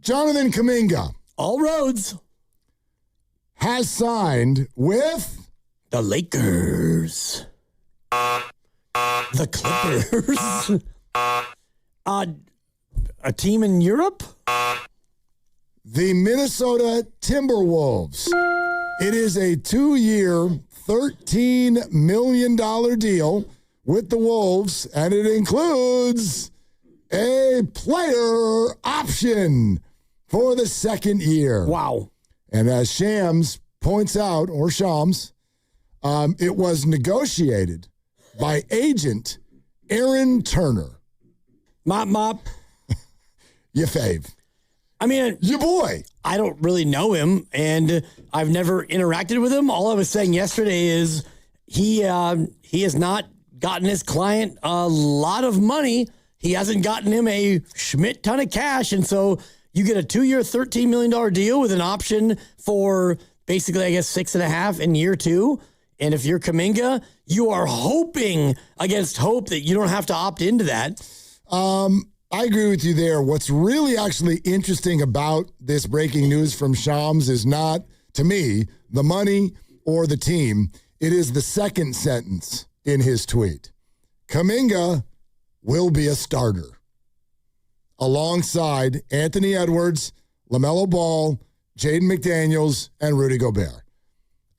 Jonathan Kuminga. All roads. Has signed with The Lakers. The Clippers. A team in Europe? the Minnesota Timberwolves. It is a 2-year, $13 million deal with the Wolves, and it includes a player option for the second year. Wow. And as Shams points out, or Shams, it was negotiated by agent Aaron Turner. Mop, mop. Your fave. I mean, your boy. I don't really know him, and I've never interacted with him. All I was saying yesterday is he has not gotten his client a lot of money. He hasn't gotten him a Schmidt ton of cash, and so you get a 2-year, $13 million deal with an option for basically, I guess, 6.5 in year 2. And if you're Kuminga, you are hoping against hope that you don't have to opt into that. I agree with you there. What's really actually interesting about this breaking news from Shams is not, to me, the money or the team. It is the second sentence in his tweet. Kuminga will be a starter alongside Anthony Edwards, LaMelo Ball, Jaden McDaniels, and Rudy Gobert.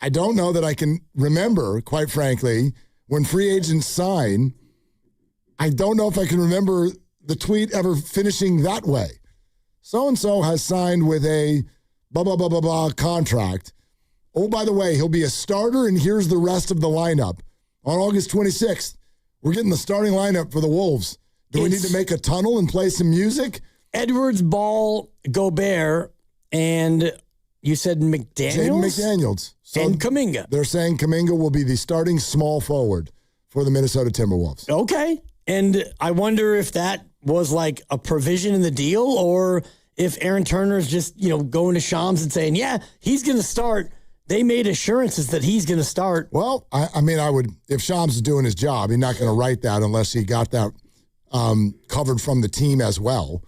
I don't know that I can remember, quite frankly, when free agents sign, I don't know if I can remember the tweet ever finishing that way. So-and-so has signed with a blah, blah, blah, blah, blah contract. Oh, by the way, he'll be a starter, and here's the rest of the lineup. On August 26th, we're getting the starting lineup for the Wolves. Do we need to make a tunnel and play some music? Edwards, Ball, Gobert, and you said McDaniels? Jaden McDaniels. So and Kuminga. They're saying Kuminga will be the starting small forward for the Minnesota Timberwolves. Okay. And I wonder if that was like a provision in the deal, or if Aaron Turner is just, going to Shams and saying, yeah, he's going to start. They made assurances that he's going to start. Well, I mean, I would, if Shams is doing his job, he's not going to write that unless he got that covered from the team as well.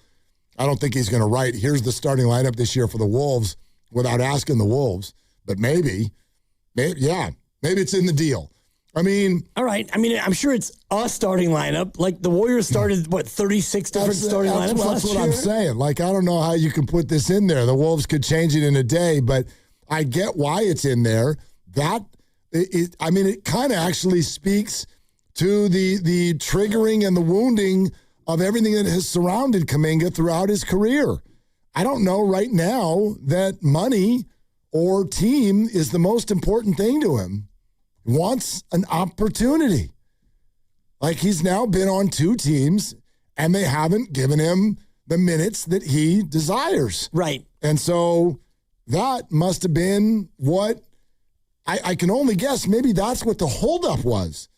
I don't think he's going to write, here's the starting lineup this year for the Wolves without asking the Wolves. But maybe it's in the deal. I mean, all right. I mean, I'm sure it's a starting lineup. Like the Warriors started, 36 different starting lineups last year? That's what I'm saying. Like, I don't know how you can put this in there. The Wolves could change it in a day, but I get why it's in there. It kind of actually speaks to the triggering and the wounding of everything that has surrounded Kuminga throughout his career. I don't know right now that money or team is the most important thing to him. He wants an opportunity. Like, he's now been on 2 teams, and they haven't given him the minutes that he desires. Right. And so that must have been what I can only guess. Maybe that's what the holdup was.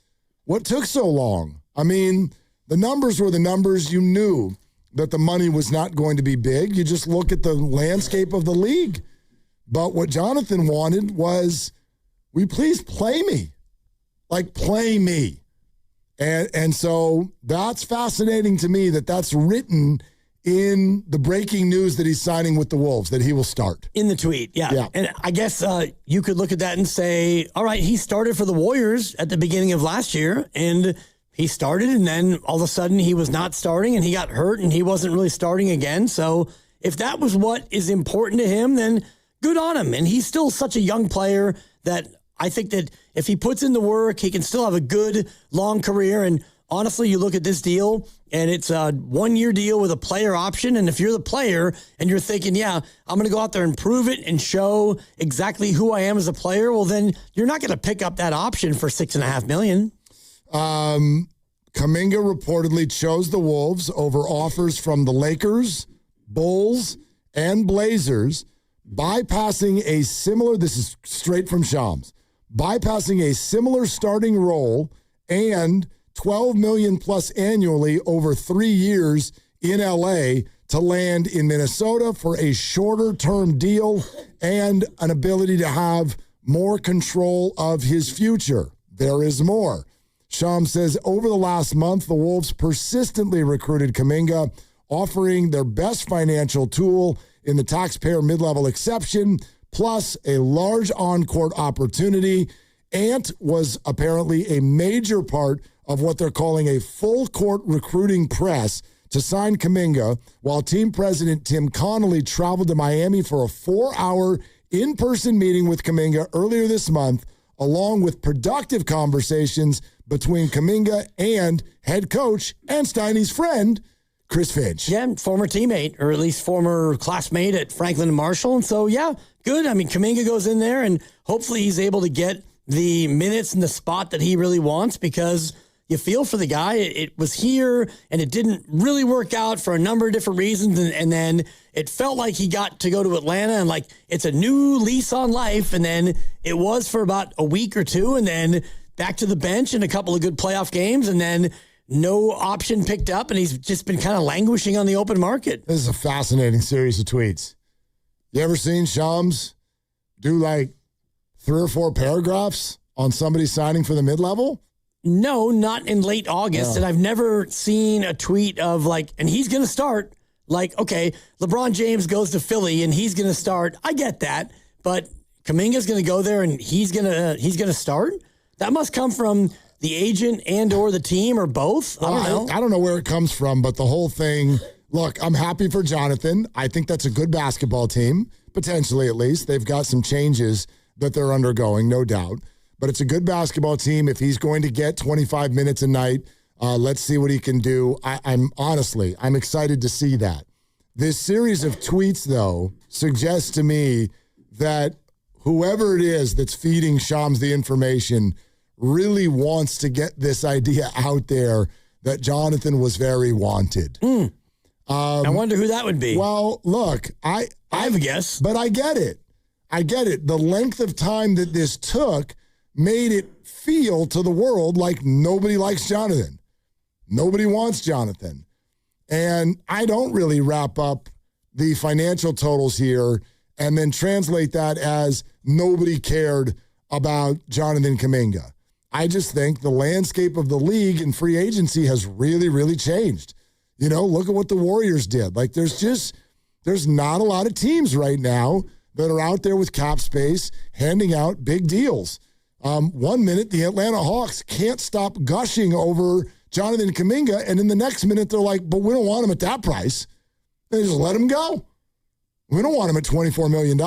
What took so long? I mean, the numbers were the numbers. You knew that the money was not going to be big. You just look at the landscape of the league. But what Jonathan wanted was, will you please play me? Like, play me. And so that's fascinating to me that's written in the breaking news that he's signing with the Wolves, that he will start. In the tweet, yeah. And I guess you could look at that and say, all right, he started for the Warriors at the beginning of last year, and he started, and then all of a sudden he was not starting, and he got hurt, and he wasn't really starting again. So if that was what is important to him, then good on him. And he's still such a young player that I think that if he puts in the work, he can still have a good, long career. And honestly, you look at this deal, and it's a 1-year deal with a player option. And if you're the player and you're thinking, yeah, I'm going to go out there and prove it and show exactly who I am as a player, well, then you're not going to pick up that option for $6.5 million. Kuminga reportedly chose the Wolves over offers from the Lakers, Bulls, and Blazers, bypassing a similar, this is straight from Shams, bypassing a similar starting role and $12 million plus annually over 3 years in LA to land in Minnesota for a shorter term deal and an ability to have more control of his future. There is more. Shams says over the last month, the Wolves persistently recruited Kuminga, offering their best financial tool in the taxpayer mid-level exception, plus a large on-court opportunity. Ant was apparently a major part of what they're calling a full-court recruiting press to sign Kuminga, while team president Tim Connolly traveled to Miami for a 4-hour in-person meeting with Kuminga earlier this month, along with productive conversations between Kuminga and head coach and Steiny's friend, Chris Finch. Yeah, former teammate, or at least former classmate at Franklin and Marshall. And so, yeah, good. I mean, Kuminga goes in there, and hopefully he's able to get the minutes and the spot that he really wants, because you feel for the guy. It was here, and it didn't really work out for a number of different reasons. And then it felt like he got to go to Atlanta, and like it's a new lease on life. And then it was for about a week or two, and then back to the bench and a couple of good playoff games, and then no option picked up, and he's just been kind of languishing on the open market. This is a fascinating series of tweets. You ever seen Shams do like 3 or 4 paragraphs on somebody signing for the mid-level? No, not in late August. No. And I've never seen a tweet of like, and he's going to start. Like, okay, LeBron James goes to Philly and he's going to start. I get that. But Kuminga's going to go there and he's going to start? That must come from the agent and or the team, or both. I don't know. I don't know where it comes from, but the whole thing, look, I'm happy for Jonathan. I think that's a good basketball team, potentially at least. They've got some changes that they're undergoing, no doubt. But it's a good basketball team. If he's going to get 25 minutes a night, let's see what he can do. I'm excited to see that. This series of tweets, though, suggests to me that whoever it is that's feeding Shams the information really wants to get this idea out there that Jonathan was very wanted. I wonder who that would be. Well, look, I have a guess. But I get it. The length of time that this took made it feel to the world like nobody likes Jonathan. Nobody wants Jonathan. And I don't really wrap up the financial totals here and then translate that as nobody cared about Jonathan Kuminga. I just think the landscape of the league and free agency has really, really changed. You know, look at what the Warriors did. Like, there's not a lot of teams right now that are out there with cap space handing out big deals. 1 minute, the Atlanta Hawks can't stop gushing over Jonathan Kuminga, and in the next minute, they're like, but we don't want him at that price. They just let him go. We don't want him at $24 million,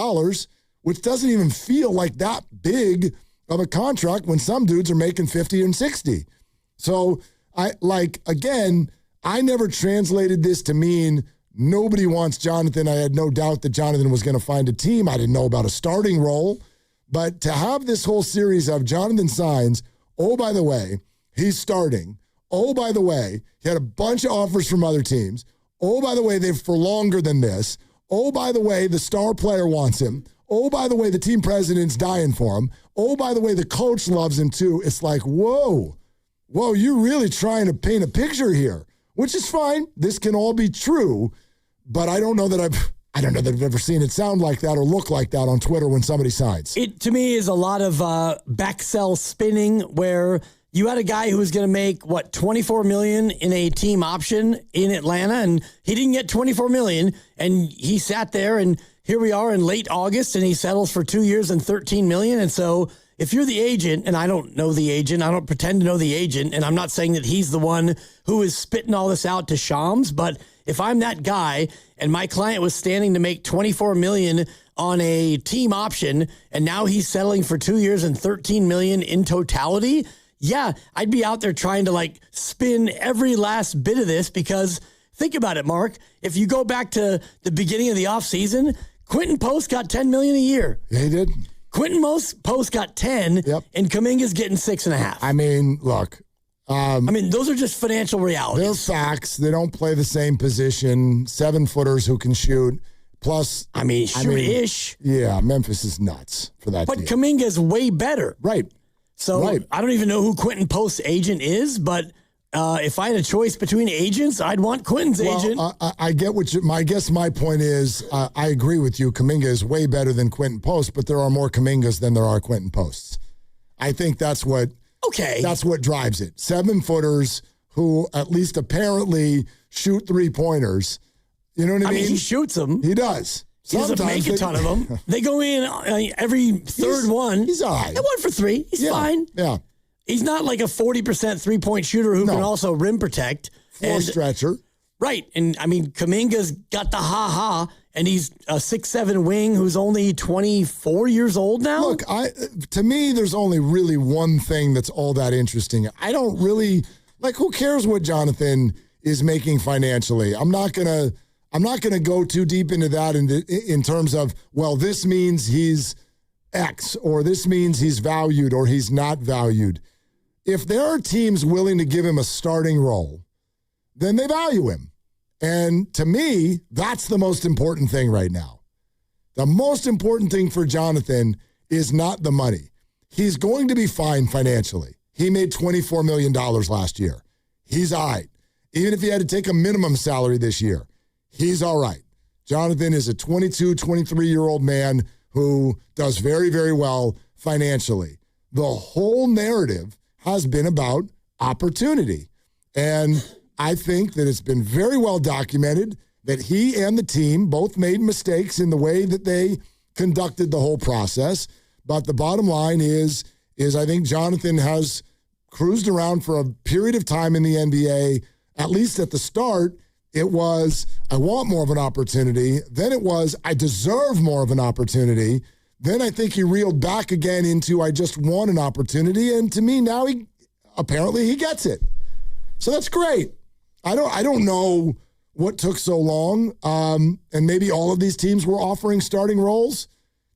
which doesn't even feel like that big of a contract when some dudes are making 50 and 60. So, I never translated this to mean nobody wants Jonathan. I had no doubt that Jonathan was going to find a team. I didn't know about a starting role. But to have this whole series of Jonathan signs, oh, by the way, he's starting. Oh, by the way, he had a bunch of offers from other teams. Oh, by the way, they're for longer than this. Oh, by the way, the star player wants him. Oh, by the way, the team president's dying for him. Oh, by the way, the coach loves him too. It's like, whoa, you're really trying to paint a picture here, which is fine. This can all be true, but I don't know that I've ever seen it sound like that or look like that on Twitter when somebody signs. It, to me, is a lot of backsell spinning where you had a guy who was going to make, $24 million in a team option in Atlanta, and he didn't get $24 million, and he sat there, and here we are in late August, and he settles for 2 years and $13 million. And so if you're the agent, and I don't know the agent, I don't pretend to know the agent, and I'm not saying that he's the one who is spitting all this out to Shams, but if I'm that guy and my client was standing to make $24 million on a team option, and now he's settling for 2 years and $13 million in totality, yeah, I'd be out there trying to spin every last bit of this, because think about it, Mark. If you go back to the beginning of the offseason, Quentin Post got $10 million a year. Yeah, he did. Quentin Post got 10, yep. And Kuminga's getting 6.5. I mean, look. Those are just financial realities. They're facts. They don't play the same position. 7-footers who can shoot. Plus, shoot-ish. Yeah, Memphis is nuts for that But team. Kuminga's way better. Right. So I don't even know who Quentin Post's agent is, but if I had a choice between agents, I'd want Quentin's agent. I get what my point is, I agree with you. Kuminga is way better than Quentin Post, but there are more Kumingas than there are Quentin Posts. I think that's what drives it. 7-footers who at least apparently shoot 3-pointers. You know what I mean? He shoots them. He does. He doesn't make a ton of them. They go in every third one. He's all right. 1 for 3. He's fine. Yeah. He's not like a 40% three-point shooter who can also rim protect. Floor stretcher. Right. And, I mean, Kuminga's got the ha-ha, and he's a 6'7" wing who's only 24 years old now. Look, to me, there's only really one thing that's all that interesting. I don't really, who cares what Jonathan is making financially? I'm not gonna go too deep into that in terms of, well, this means he's X, or this means he's valued or he's not valued. If there are teams willing to give him a starting role, then they value him. And to me, that's the most important thing right now. The most important thing for Jonathan is not the money. He's going to be fine financially. He made $24 million last year. He's all right. Even if he had to take a minimum salary this year, he's all right. Jonathan is a 22, 23-year-old man who does very, very well financially. The whole narrative has been about opportunity. And I think that it's been very well documented that he and the team both made mistakes in the way that they conducted the whole process. But the bottom line is I think Jonathan has cruised around for a period of time in the NBA. At least at the start, it was, I want more of an opportunity. Then it was, I deserve more of an opportunity. Then I think he reeled back again into, I just want an opportunity. And to me, now he gets it. So that's great. I don't know what took so long, and maybe all of these teams were offering starting roles.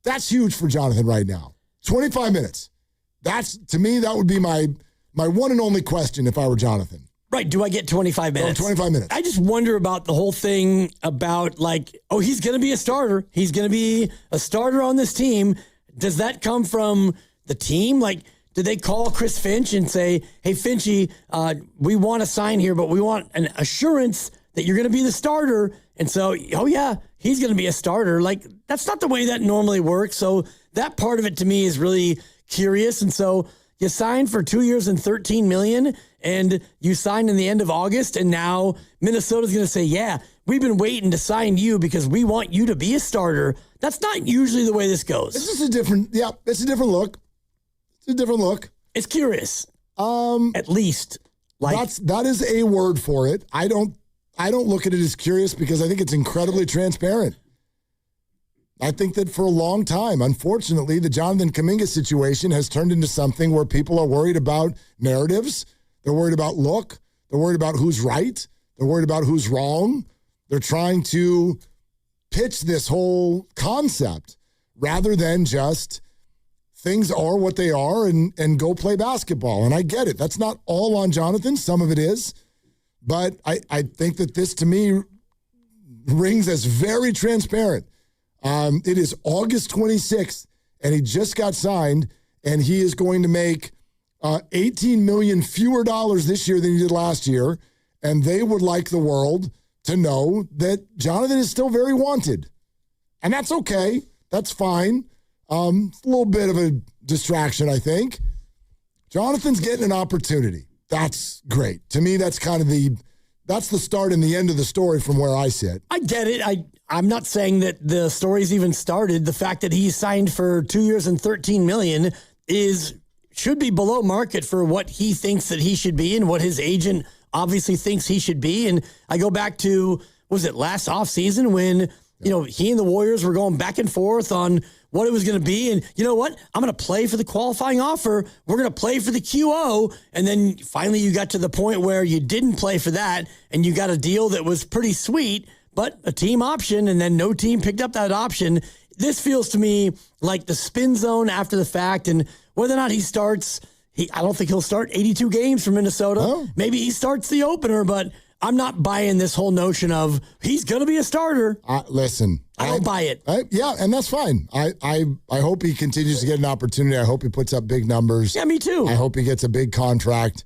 That's huge for Jonathan right now. 25 minutes. To me, that would be my one and only question if I were Jonathan. Right. Do I get 25 minutes? 25 minutes. I just wonder about the whole thing about he's going to be a starter. He's going to be a starter on this team. Does that come from the team? Did they call Chris Finch and say, hey, Finchy, we want to sign here, but we want an assurance that you're going to be the starter. And so, oh, yeah, he's going to be a starter. That's not the way that normally works. So that part of it to me is really curious. And so you signed for 2 years and $13 million, and you signed in the end of August, and now Minnesota's going to say, yeah, we've been waiting to sign you because we want you to be a starter. That's not usually the way this goes. It's just a different look. It's a different look. It's curious. At least. That is a word for it. I don't look at it as curious because I think it's incredibly transparent. I think that for a long time, unfortunately, the Jonathan Kuminga situation has turned into something where people are worried about narratives. They're worried about look. They're worried about who's right. They're worried about who's wrong. They're trying to pitch this whole concept rather than just things are what they are and go play basketball. And I get it. That's not all on Jonathan. Some of it is. But I think that this, to me, rings as very transparent. It is August 26th, and he just got signed, and he is going to make $18 million fewer dollars this year than he did last year. And they would like the world to know that Jonathan is still very wanted. And that's okay. That's fine. It's a little bit of a distraction, I think. Jonathan's getting an opportunity. That's great. To me, that's kind of that's the start and the end of the story from where I sit. I get it. I'm not saying that the story's even started. The fact that he's signed for 2 years and $13 million should be below market for what he thinks that he should be and what his agent obviously thinks he should be. And I go back to, was it last offseason when, he and the Warriors were going back and forth on what it was going to be. And you know what? I'm going to play for the qualifying offer. We're going to play for the QO. And then finally you got to the point where you didn't play for that and you got a deal that was pretty sweet, but a team option, and then no team picked up that option. This feels to me like the spin zone after the fact, and whether or not he starts, I don't think he'll start 82 games for Minnesota. Oh. Maybe he starts the opener, but I'm not buying this whole notion of he's going to be a starter. Listen. I don't buy it. Yeah, and that's fine. I hope he continues to get an opportunity. I hope he puts up big numbers. Yeah, me too. I hope he gets a big contract.